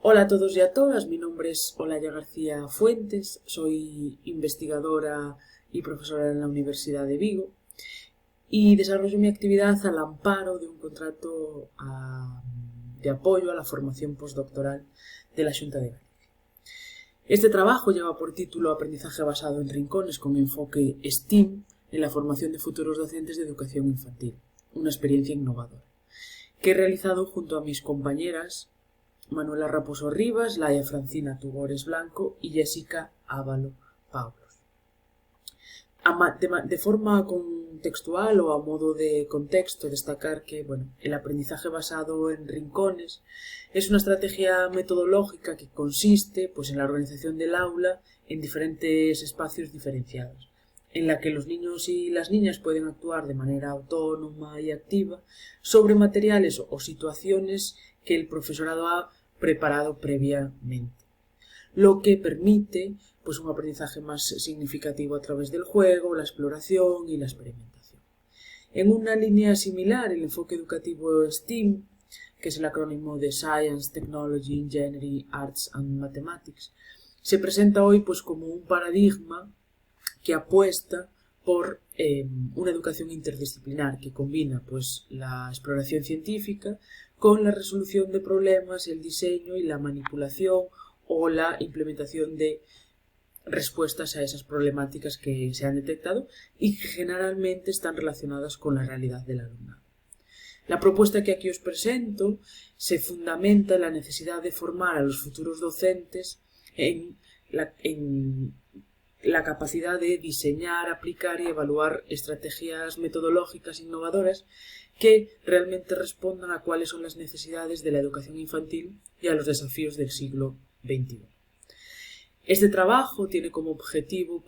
Hola a todos y a todas, mi nombre es Olaya García Fuentes, soy investigadora y profesora en la Universidad de Vigo y desarrollo mi actividad al amparo de un contrato de apoyo a la formación postdoctoral de la Xunta de Galicia. Este trabajo lleva por título Aprendizaje basado en rincones con enfoque STEAM en la formación de futuros docentes de educación infantil, una experiencia innovadora, que he realizado junto a mis compañeras Manuela Raposo Rivas, Laia Francina Tugores Blanco y Jessica Ávalo Paulos. De forma contextual o a modo de contexto, destacar que el aprendizaje basado en rincones es una estrategia metodológica que consiste en la organización del aula en diferentes espacios diferenciados, en la que los niños y las niñas pueden actuar de manera autónoma y activa sobre materiales o situaciones que el profesorado ha preparado previamente, lo que permite un aprendizaje más significativo a través del juego, la exploración y la experimentación. En una línea similar, el enfoque educativo STEAM, que es el acrónimo de Science, Technology, Engineering, Arts and Mathematics, se presenta hoy como un paradigma que apuesta por una educación interdisciplinar que combina la exploración científica con la resolución de problemas, el diseño y la manipulación o la implementación de respuestas a esas problemáticas que se han detectado y que generalmente están relacionadas con la realidad del alumnado. La propuesta que aquí os presento se fundamenta en la necesidad de formar a los futuros docentes en la capacidad de diseñar, aplicar y evaluar estrategias metodológicas innovadoras que realmente respondan a cuáles son las necesidades de la educación infantil y a los desafíos del siglo XXI. Este trabajo tiene como objetivo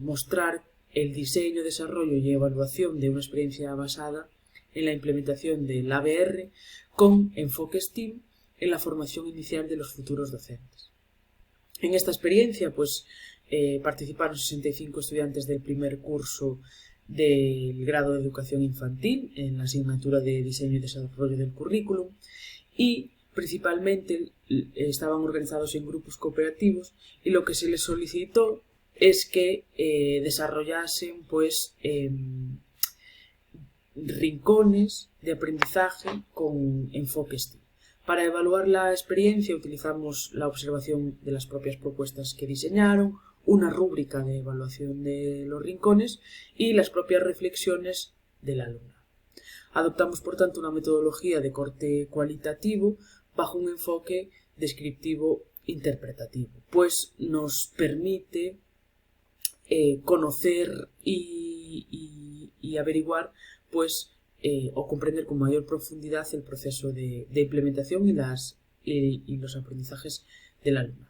mostrar el diseño, desarrollo y evaluación de una experiencia basada en la implementación del ABR con enfoque STEAM en la formación inicial de los futuros docentes. En esta experiencia participaron 65 estudiantes del primer curso del grado de educación infantil en la asignatura de diseño y desarrollo del currículum y principalmente estaban organizados en grupos cooperativos y lo que se les solicitó es que desarrollasen rincones de aprendizaje con enfoque STEAM. Para evaluar la experiencia utilizamos la observación de las propias propuestas que diseñaron, una rúbrica de evaluación de los rincones y las propias reflexiones del alumno. Adoptamos, por tanto, una metodología de corte cualitativo bajo un enfoque descriptivo interpretativo, pues nos permite conocer y averiguar o comprender con mayor profundidad el proceso de implementación y los aprendizajes del alumno.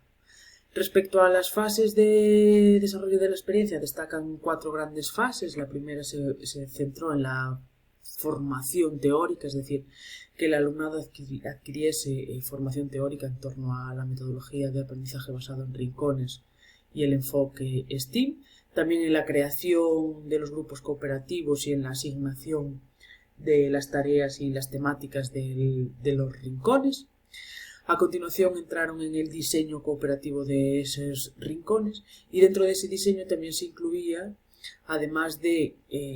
Respecto a las fases de desarrollo de la experiencia, destacan 4 grandes fases. La primera se centró en la formación teórica, es decir, que el alumnado adquiriese formación teórica en torno a la metodología de aprendizaje basado en rincones y el enfoque STEAM, también en la creación de los grupos cooperativos y en la asignación de las tareas y las temáticas de los rincones. A continuación entraron en el diseño cooperativo de esos rincones y dentro de ese diseño también se incluía, además del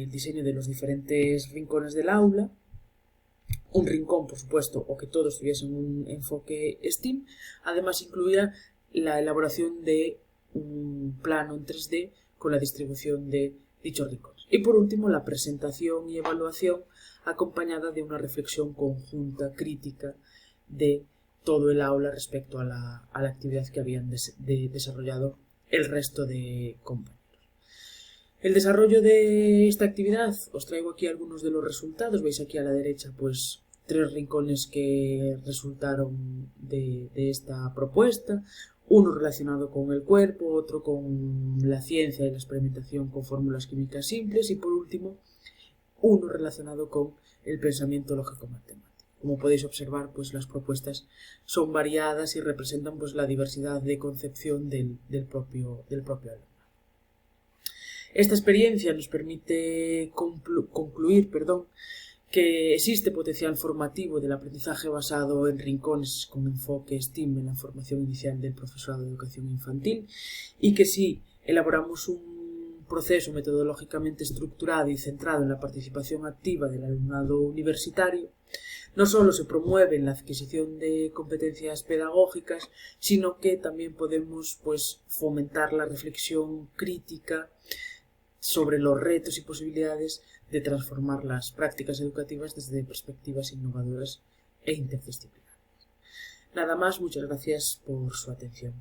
diseño de los diferentes rincones del aula, un rincón, por supuesto, o que todos tuviesen un enfoque STEAM. Además incluía la elaboración de un plano en 3D con la distribución de dichos rincones. Y por último, la presentación y evaluación acompañada de una reflexión conjunta crítica de todo el aula respecto a la actividad que habían desarrollado el resto de compañeros. El desarrollo de esta actividad, os traigo aquí algunos de los resultados. Veis aquí a la derecha 3 rincones que resultaron de esta propuesta, uno relacionado con el cuerpo, otro con la ciencia y la experimentación con fórmulas químicas simples y por último uno relacionado con el pensamiento lógico-matemático. Como podéis observar, las propuestas son variadas y representan la diversidad de concepción del propio alumno. Esta experiencia nos permite concluir que existe potencial formativo del aprendizaje basado en rincones con enfoque STEAM en la formación inicial del profesorado de educación infantil y que si elaboramos un proceso metodológicamente estructurado y centrado en la participación activa del alumnado universitario, no solo se promueve la adquisición de competencias pedagógicas, sino que también podemos fomentar la reflexión crítica sobre los retos y posibilidades de transformar las prácticas educativas desde perspectivas innovadoras e interdisciplinarias. Nada más, muchas gracias por su atención.